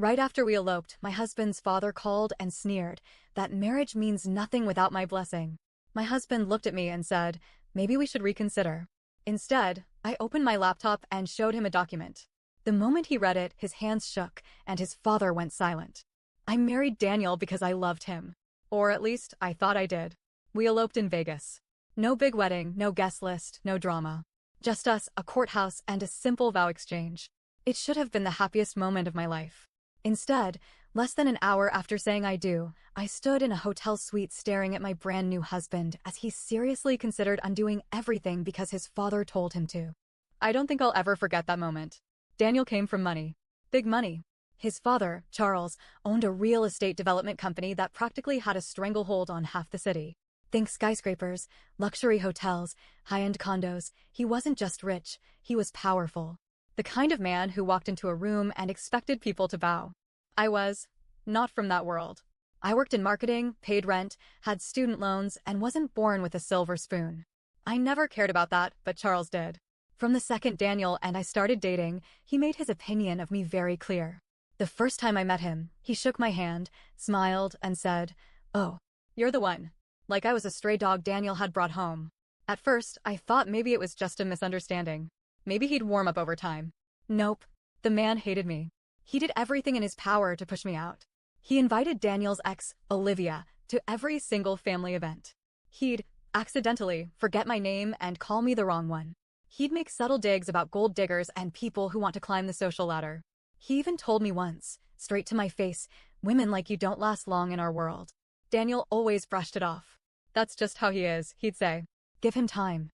Right after we eloped, my husband's father called and sneered that marriage means nothing without my blessing. My husband looked at me and said, maybe we should reconsider. Instead, I opened my laptop and showed him a document. The moment he read it, his hands shook and his father went silent. I married Daniel because I loved him. Or at least, I thought I did. We eloped in Vegas. No big wedding, no guest list, no drama. Just us, a courthouse, and a simple vow exchange. It should have been the happiest moment of my life. Instead, less than an hour after saying I do, I stood in a hotel suite staring at my brand new husband as he seriously considered undoing everything because his father told him to. I don't think I'll ever forget that moment. Daniel came from money. Big money. His father, Charles, owned a real estate development company that practically had a stranglehold on half the city. Think skyscrapers, luxury hotels, high-end condos. He wasn't just rich, he was powerful. The kind of man who walked into a room and expected people to bow. I was not from that world. I worked in marketing, paid rent, had student loans, and wasn't born with a silver spoon. I never cared about that, but Charles did. From the second Daniel and I started dating, he made his opinion of me very clear. The first time I met him, he shook my hand, smiled, and said, "Oh, you're the one." Like I was a stray dog Daniel had brought home. At first, I thought maybe it was just a misunderstanding. Maybe he'd warm up over time. Nope. The man hated me. He did everything in his power to push me out. He invited Daniel's ex, Olivia, to every single family event. He'd, accidentally, forget my name and call me the wrong one. He'd make subtle digs about gold diggers and people who want to climb the social ladder. He even told me once, straight to my face, "Women like you don't last long in our world." Daniel always brushed it off. "That's just how he is," he'd say. "Give him time."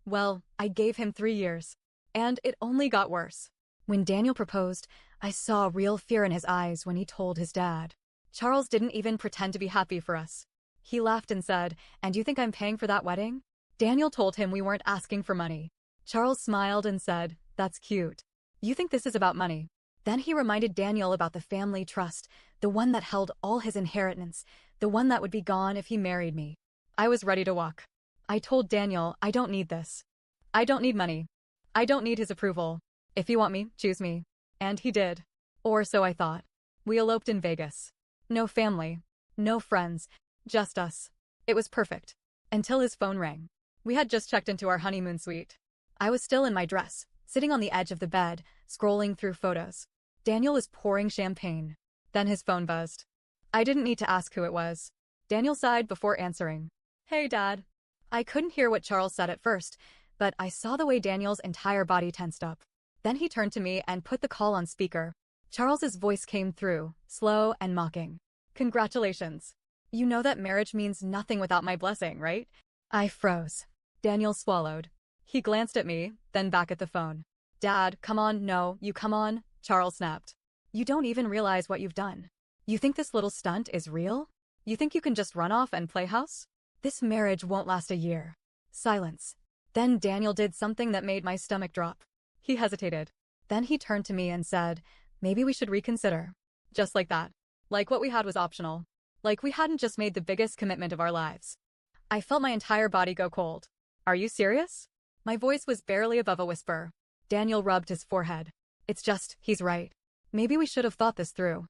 Well, I gave him 3 years. And it only got worse. When Daniel proposed, I saw real fear in his eyes when he told his dad. Charles didn't even pretend to be happy for us. He laughed and said, "And you think I'm paying for that wedding?" Daniel told him we weren't asking for money. Charles smiled and said, "That's cute. You think this is about money?" Then he reminded Daniel about the family trust, the one that held all his inheritance, the one that would be gone if he married me. I was ready to walk. I told Daniel, I don't need this. I don't need money. I don't need his approval. If you want me, choose me. And he did. Or so I thought. We eloped in Vegas. No family. No friends. Just us. It was perfect. Until his phone rang. We had just checked into our honeymoon suite. I was still in my dress, sitting on the edge of the bed, scrolling through photos. Daniel was pouring champagne. Then his phone buzzed. I didn't need to ask who it was. Daniel sighed before answering. "Hey, Dad." I couldn't hear what Charles said at first, but I saw the way Daniel's entire body tensed up. Then he turned to me and put the call on speaker. Charles's voice came through, slow and mocking. "Congratulations. You know that marriage means nothing without my blessing, right?" I froze. Daniel swallowed. He glanced at me, then back at the phone. "Dad, come on, no, you come on," Charles snapped. "You don't even realize what you've done. You think this little stunt is real? You think you can just run off and play house? This marriage won't last a year." Silence. Then Daniel did something that made my stomach drop. He hesitated. Then he turned to me and said, "Maybe we should reconsider." Just like that. Like what we had was optional. Like we hadn't just made the biggest commitment of our lives. I felt my entire body go cold. "Are you serious?" My voice was barely above a whisper. Daniel rubbed his forehead. "It's just, he's right. Maybe we should have thought this through.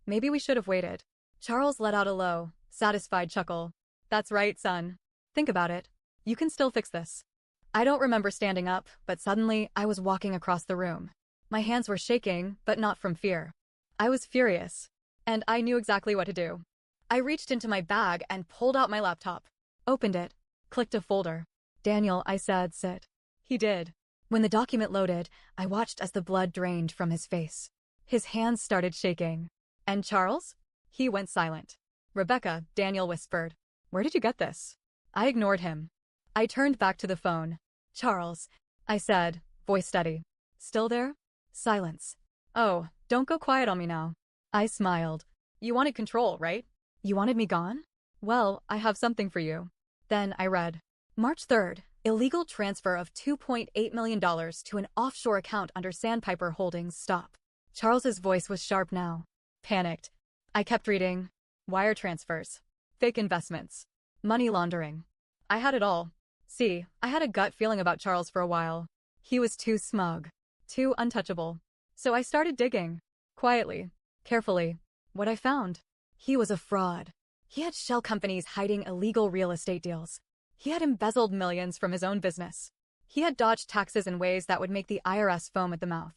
Maybe we should have waited." Charles let out a low, satisfied chuckle. "That's right, son. Think about it. You can still fix this." I don't remember standing up, but suddenly I was walking across the room. My hands were shaking, but not from fear. I was furious. And I knew exactly what to do. I reached into my bag and pulled out my laptop. Opened it. Clicked a folder. "Daniel," I said, "sit." He did. When the document loaded, I watched as the blood drained from his face. His hands started shaking. "And Charles?" He went silent. "Rebecca," Daniel whispered. "Where did you get this?" I ignored him. I turned back to the phone. "Charles," I said, voice steady. "Still there?" Silence. "Oh, don't go quiet on me now." I smiled. "You wanted control, right? You wanted me gone? Well, I have something for you." Then I read. March 3rd, illegal transfer of $2.8 million to an offshore account under Sandpiper Holdings. Stop. Charles's voice was sharp now. Panicked. I kept reading. Wire transfers. Fake investments. Money laundering. I had it all. See, I had a gut feeling about Charles for a while. He was too smug. Too untouchable. So I started digging. Quietly, carefully, what I found. He was a fraud. He had shell companies hiding illegal real estate deals. He had embezzled millions from his own business. He had dodged taxes in ways that would make the IRS foam at the mouth.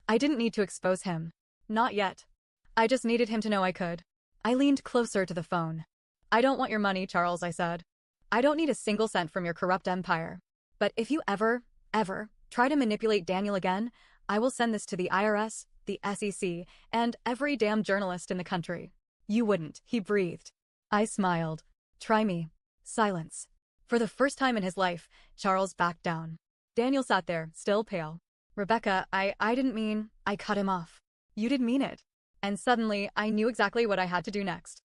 I didn't need to expose him. Not yet. I just needed him to know I could. I leaned closer to the phone. I don't want your money, Charles, I said. I don't need a single cent from your corrupt empire. But if you ever try to manipulate Daniel again, I will send this to the IRS, the SEC, and every damn journalist in the country. You wouldn't, he breathed. I smiled. Try me. Silence. For the first time in his life, Charles backed down. Daniel sat there, still pale. Rebecca, I didn't mean, I cut him off. You did mean it. And suddenly, I knew exactly what I had to do next.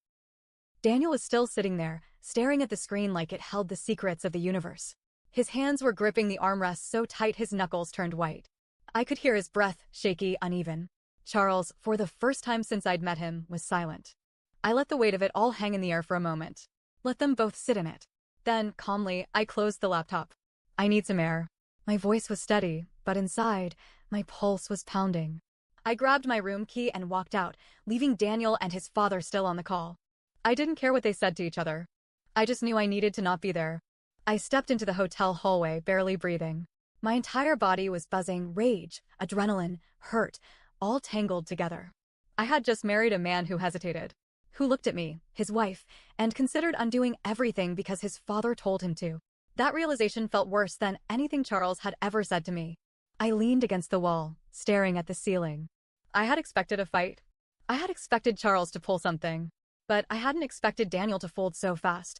Daniel was still sitting there, staring at the screen like it held the secrets of the universe. His hands were gripping the armrests so tight his knuckles turned white. I could hear his breath, shaky, uneven. Charles, for the first time since I'd met him, was silent. I let the weight of it all hang in the air for a moment. Let them both sit in it. Then, calmly, I closed the laptop. I need some air. My voice was steady, but inside, my pulse was pounding. I grabbed my room key and walked out, leaving Daniel and his father still on the call. I didn't care what they said to each other. I just knew I needed to not be there. I stepped into the hotel hallway, barely breathing. My entire body was buzzing, rage, adrenaline, hurt, all tangled together. I had just married a man who hesitated, who looked at me, his wife, and considered undoing everything because his father told him to. That realization felt worse than anything Charles had ever said to me. I leaned against the wall, staring at the ceiling. I had expected a fight. I had expected Charles to pull something. But I hadn't expected Daniel to fold so fast.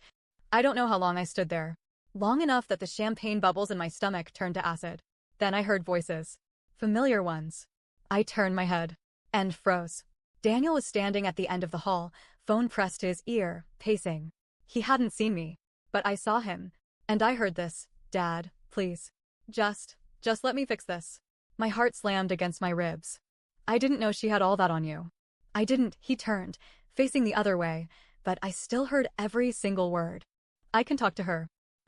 I don't know how long I stood there. Long enough that the champagne bubbles in my stomach turned to acid. Then I heard voices. Familiar ones. I turned my head. And froze. Daniel was standing at the end of the hall, phone pressed to his ear, pacing. He hadn't seen me. But I saw him. And I heard this. Dad, please. Just let me fix this. My heart slammed against my ribs. I didn't know she had all that on you. I didn't, he turned, facing the other way, but I still heard every single word. I can talk to her.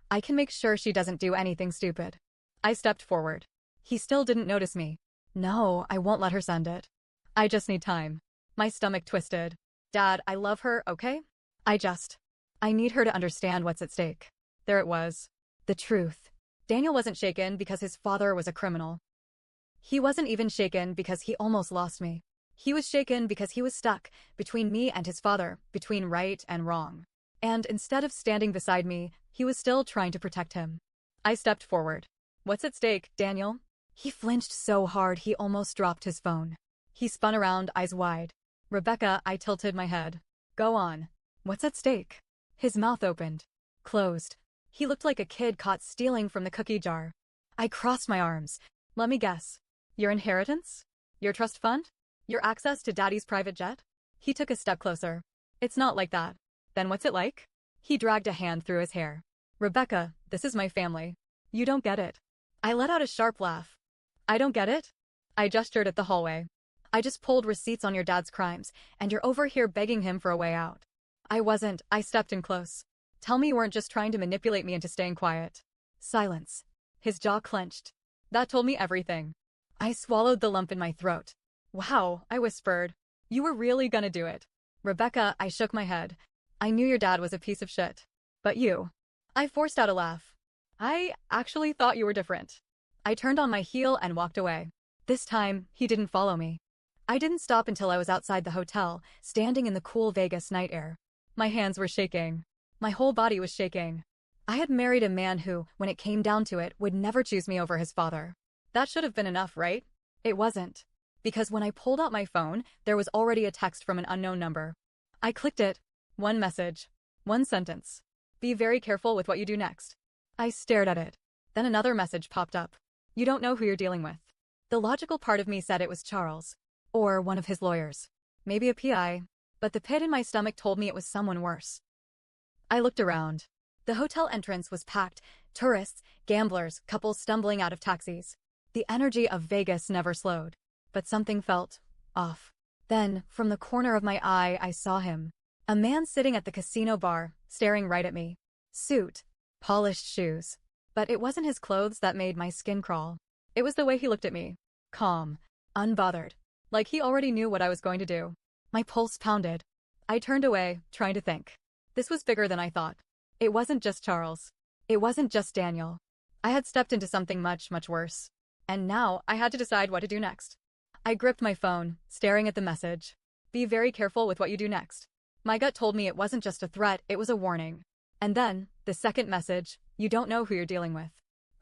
I can make sure she doesn't do anything stupid. I stepped forward. He still didn't notice me. No, I won't let her send it. I just need time. My stomach twisted. Dad, I love her, okay? I need her to understand what's at stake. There it was. The truth. Daniel wasn't shaken because his father was a criminal. He wasn't even shaken because he almost lost me. He was shaken because he was stuck between me and his father, between right and wrong. And instead of standing beside me, he was still trying to protect him. I stepped forward. What's at stake, Daniel? He flinched so hard he almost dropped his phone. He spun around, eyes wide. Rebecca, I tilted my head. Go on. What's at stake? His mouth opened. Closed. He looked like a kid caught stealing from the cookie jar. I crossed my arms. Let me guess. Your inheritance? Your trust fund? Your access to Daddy's private jet? He took a step closer. It's not like that. Then what's it like? He dragged a hand through his hair. Rebecca, this is my family. You don't get it. I let out a sharp laugh. I don't get it? I gestured at the hallway. I just pulled receipts on your dad's crimes, and you're over here begging him for a way out. I wasn't. I stepped in close. Tell me you weren't just trying to manipulate me into staying quiet. Silence. His jaw clenched. That told me everything. I swallowed the lump in my throat. Wow, I whispered. You were really gonna do it. Rebecca, I shook my head. I knew your dad was a piece of shit. But you. I forced out a laugh. I actually thought you were different. I turned on my heel and walked away. This time, he didn't follow me. I didn't stop until I was outside the hotel, standing in the cool Vegas night air. My hands were shaking. My whole body was shaking. I had married a man who, when it came down to it, would never choose me over his father. That should have been enough, right? It wasn't. Because when I pulled out my phone, there was already a text from an unknown number. I clicked it. One message. One sentence. Be very careful with what you do next. I stared at it. Then another message popped up. You don't know who you're dealing with. The logical part of me said it was Charles. Or one of his lawyers. Maybe a PI. But the pit in my stomach told me it was someone worse. I looked around. The hotel entrance was packed. Tourists, gamblers, couples stumbling out of taxis. The energy of Vegas never slowed. But something felt off. Then, from the corner of my eye, I saw him. A man sitting at the casino bar, staring right at me. Suit. Polished shoes. But it wasn't his clothes that made my skin crawl. It was the way he looked at me. Calm. Unbothered. Like he already knew what I was going to do. My pulse pounded. I turned away, trying to think. This was bigger than I thought. It wasn't just Charles. It wasn't just Daniel. I had stepped into something much, much worse. And now I had to decide what to do next. I gripped my phone, staring at the message. Be very careful with what you do next. My gut told me it wasn't just a threat, it was a warning. And then, the second message, you don't know who you're dealing with.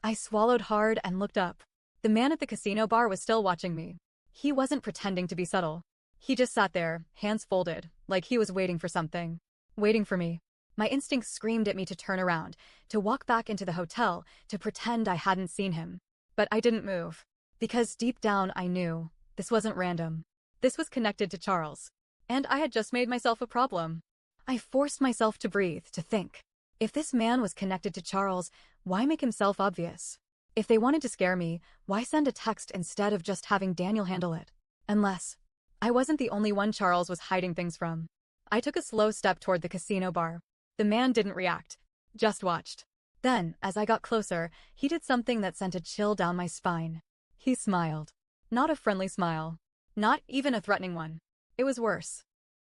I swallowed hard and looked up. The man at the casino bar was still watching me. He wasn't pretending to be subtle. He just sat there, hands folded, like he was waiting for something. Waiting for me. My instincts screamed at me to turn around, to walk back into the hotel, to pretend I hadn't seen him. But I didn't move. Because deep down I knew, this wasn't random. This was connected to Charles. And I had just made myself a problem. I forced myself to breathe, to think. If this man was connected to Charles, why make himself obvious? If they wanted to scare me, why send a text instead of just having Daniel handle it? Unless I wasn't the only one Charles was hiding things from. I took a slow step toward the casino bar. The man didn't react, just watched. Then, as I got closer, he did something that sent a chill down my spine. He smiled. Not a friendly smile. Not even a threatening one. It was worse.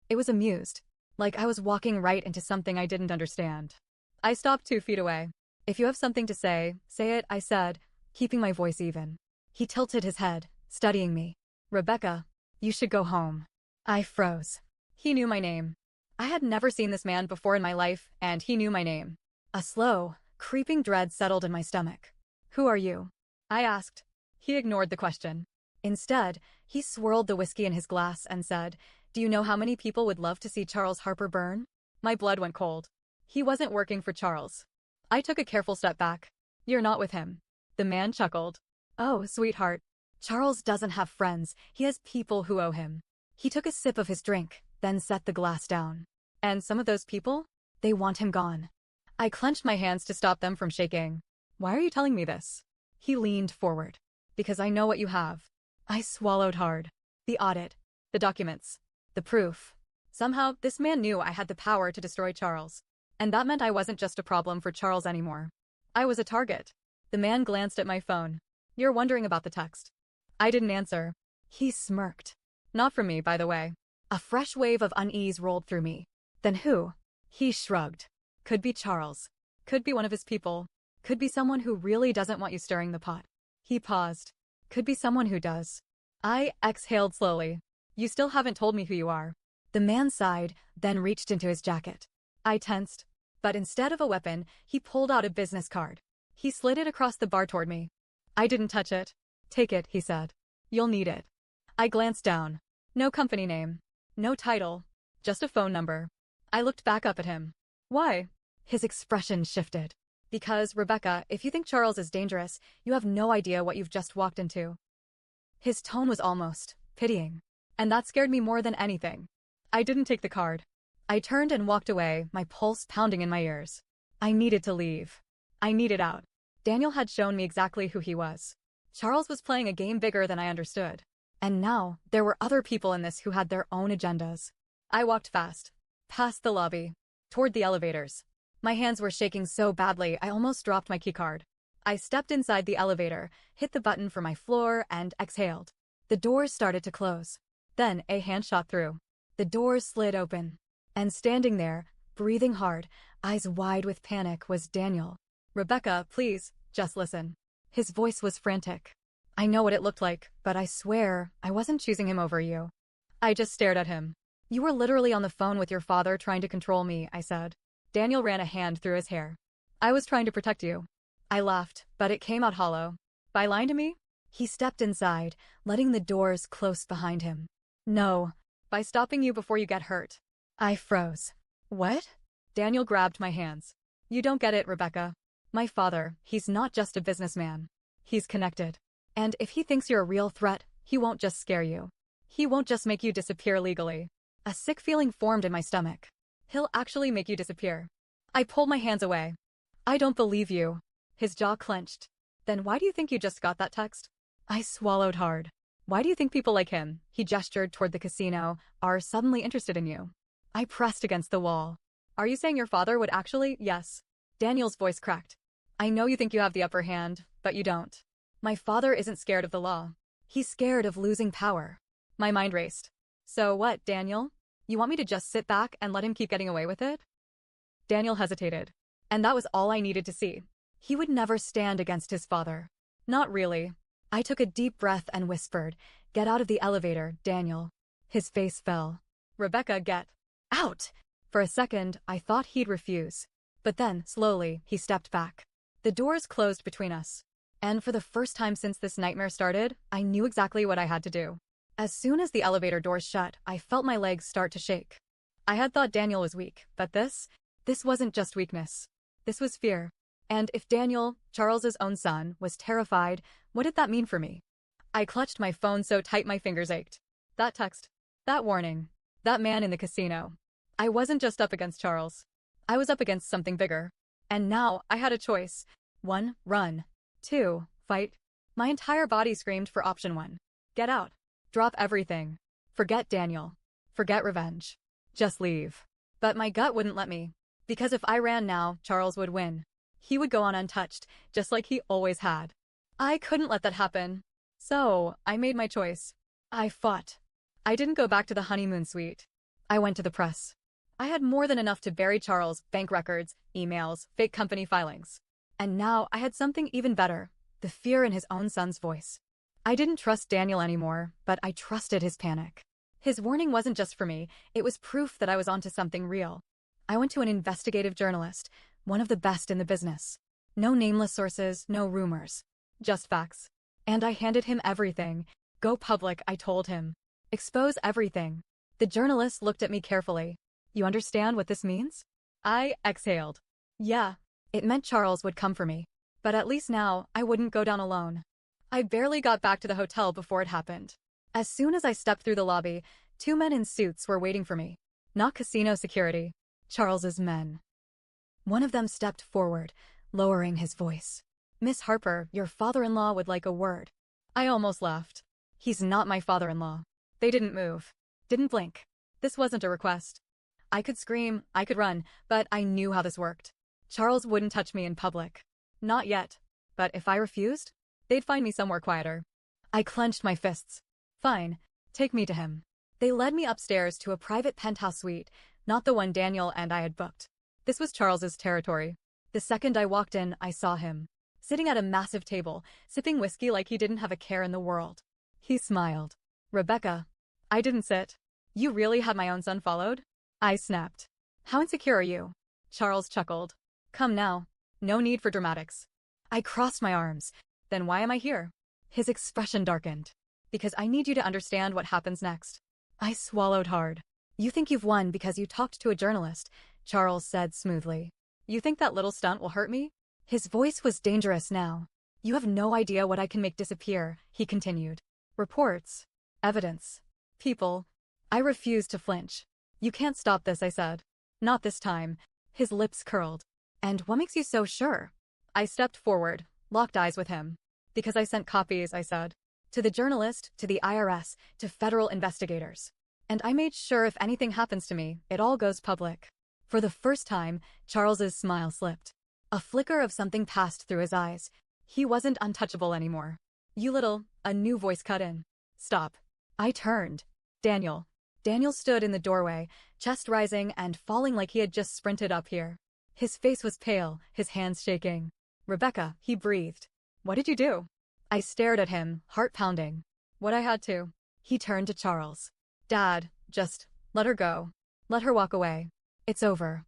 It was amused. Like I was walking right into something I didn't understand. I stopped 2 feet away. If you have something to say it, I said, keeping my voice even. He tilted his head, studying me. Rebecca, you should go home. I froze. He knew my name. I had never seen this man before in my life, and he knew my name. A slow, creeping dread settled in my stomach. Who are you? I asked. He ignored the question. Instead, he swirled the whiskey in his glass and said, do you know how many people would love to see Charles Harper burn? My blood went cold. He wasn't working for Charles. I took a careful step back. You're not with him. The man chuckled. Oh, sweetheart. Charles doesn't have friends. He has people who owe him. He took a sip of his drink, then set the glass down. And some of those people? They want him gone. I clenched my hands to stop them from shaking. Why are you telling me this? He leaned forward. Because I know what you have. I swallowed hard. The audit. The documents. The proof. Somehow, this man knew I had the power to destroy Charles. And that meant I wasn't just a problem for Charles anymore. I was a target. The man glanced at my phone. You're wondering about the text. I didn't answer. He smirked. Not from me, by the way. A fresh wave of unease rolled through me. Then who? He shrugged. Could be Charles. Could be one of his people. Could be someone who really doesn't want you stirring the pot. He paused. Could be someone who does. I exhaled slowly. You still haven't told me who you are. The man sighed, then reached into his jacket. I tensed. But instead of a weapon, he pulled out a business card. He slid it across the bar toward me. I didn't touch it. Take it, he said. You'll need it. I glanced down. No company name. No title. Just a phone number. I looked back up at him. Why? His expression shifted. Because, Rebecca, if you think Charles is dangerous, you have no idea what you've just walked into. His tone was almost pitying. And that scared me more than anything. I didn't take the card. I turned and walked away, my pulse pounding in my ears. I needed to leave. I needed out. Daniel had shown me exactly who he was. Charles was playing a game bigger than I understood. And now, there were other people in this who had their own agendas. I walked fast. Past the lobby. Toward the elevators. My hands were shaking so badly I almost dropped my keycard. I stepped inside the elevator, hit the button for my floor, and exhaled. The doors started to close. Then a hand shot through. The doors slid open. And standing there, breathing hard, eyes wide with panic, was Daniel. Rebecca, please, just listen. His voice was frantic. I know what it looked like, but I swear, I wasn't choosing him over you. I just stared at him. You were literally on the phone with your father trying to control me, I said. Daniel ran a hand through his hair. I was trying to protect you. I laughed, but it came out hollow. By lying to me? He stepped inside, letting the doors close behind him. No. By stopping you before you get hurt. I froze. What? Daniel grabbed my hands. You don't get it, Rebecca. My father, he's not just a businessman. He's connected. And if he thinks you're a real threat, he won't just scare you. He won't just make you disappear legally. A sick feeling formed in my stomach. He'll actually make you disappear. I pulled my hands away. I don't believe you. His jaw clenched. Then why do you think you just got that text? I swallowed hard. Why do you think people like him, he gestured toward the casino, are suddenly interested in you? I pressed against the wall. Are you saying your father would actually? Yes. Daniel's voice cracked. I know you think you have the upper hand, but you don't. My father isn't scared of the law. He's scared of losing power. My mind raced. So what, Daniel? You want me to just sit back and let him keep getting away with it? Daniel hesitated. And that was all I needed to see. He would never stand against his father. Not really. I took a deep breath and whispered, "Get out of the elevator, Daniel." His face fell. "Rebecca, get out!" For a second, I thought he'd refuse. But then, slowly, he stepped back. The doors closed between us. And for the first time since this nightmare started, I knew exactly what I had to do. As soon as the elevator doors shut, I felt my legs start to shake. I had thought Daniel was weak, but this wasn't just weakness. This was fear. And if Daniel, Charles's own son, was terrified, what did that mean for me? I clutched my phone so tight my fingers ached. That text, that warning, that man in the casino. I wasn't just up against Charles. I was up against something bigger. And now I had a choice. 1, run. 2, fight. My entire body screamed for option 1. Get out. Drop everything. Forget Daniel. Forget revenge. Just leave. But my gut wouldn't let me. Because if I ran now, Charles would win. He would go on untouched, just like he always had. I couldn't let that happen. So, I made my choice. I fought. I didn't go back to the honeymoon suite. I went to the press. I had more than enough to bury Charles' bank records, emails, fake company filings. And now I had something even better, the fear in his own son's voice. I didn't trust Daniel anymore, but I trusted his panic. His warning wasn't just for me, it was proof that I was onto something real. I went to an investigative journalist, one of the best in the business. No nameless sources, no rumors. Just facts. And I handed him everything. Go public, I told him. Expose everything. The journalist looked at me carefully. You understand what this means? I exhaled. Yeah. It meant Charles would come for me. But at least now, I wouldn't go down alone. I barely got back to the hotel before it happened. As soon as I stepped through the lobby, 2 men in suits were waiting for me. Not casino security. Charles's men. One of them stepped forward, lowering his voice. "Miss Harper, your father-in-law would like a word." I almost laughed. He's not my father-in-law. They didn't move. Didn't blink. This wasn't a request. I could scream, I could run, but I knew how this worked. Charles wouldn't touch me in public. Not yet. But if I refused, they'd find me somewhere quieter. I clenched my fists. Fine. Take me to him. They led me upstairs to a private penthouse suite, not the one Daniel and I had booked. This was Charles's territory. The second I walked in, I saw him. Sitting at a massive table, sipping whiskey like he didn't have a care in the world. He smiled. "Rebecca." I didn't sit. "You really had my own son followed?" I snapped. "How insecure are you?" Charles chuckled. "Come now. No need for dramatics." I crossed my arms. "Then why am I here?" His expression darkened. "Because I need you to understand what happens next." I swallowed hard. "You think you've won because you talked to a journalist," Charles said smoothly. "You think that little stunt will hurt me?" His voice was dangerous now. "You have no idea what I can make disappear," he continued. "Reports. Evidence. People." I refused to flinch. "You can't stop this," I said. "Not this time." His lips curled. "And what makes you so sure?" I stepped forward, locked eyes with him. "Because I sent copies," I said. "To the journalist, to the IRS, to federal investigators. And I made sure if anything happens to me, it all goes public." For the first time, Charles's smile slipped. A flicker of something passed through his eyes. He wasn't untouchable anymore. "You little," a new voice cut in. "Stop." I turned. Daniel. Daniel stood in the doorway, chest rising and falling like he had just sprinted up here. His face was pale, his hands shaking. "Rebecca," he breathed. "What did you do?" I stared at him, heart pounding. "What I had to." He turned to Charles. "Dad, just let her go. Let her walk away. It's over."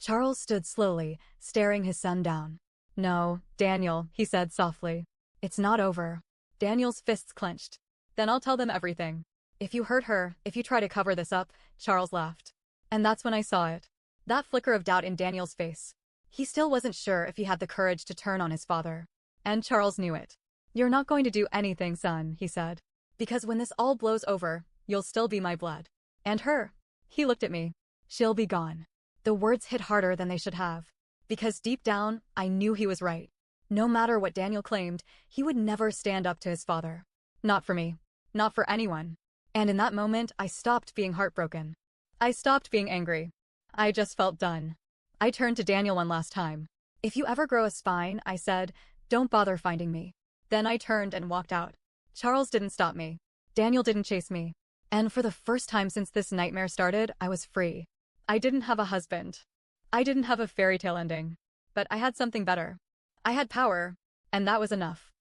Charles stood slowly, staring his son down. "No, Daniel," he said softly. "It's not over." Daniel's fists clenched. "Then I'll tell them everything. If you hurt her, if you try to cover this up," Charles laughed. And that's when I saw it. That flicker of doubt in Daniel's face. He still wasn't sure if he had the courage to turn on his father. And Charles knew it. "You're not going to do anything, son," he said. "Because when this all blows over, you'll still be my blood. And her." He looked at me. "She'll be gone." The words hit harder than they should have. Because deep down, I knew he was right. No matter what Daniel claimed, he would never stand up to his father. Not for me. Not for anyone. And in that moment, I stopped being heartbroken. I stopped being angry. I just felt done. I turned to Daniel one last time. "If you ever grow a spine," I said, "don't bother finding me." Then I turned and walked out. Charles didn't stop me. Daniel didn't chase me. And for the first time since this nightmare started, I was free. I didn't have a husband. I didn't have a fairy tale ending. But I had something better. I had power, and that was enough.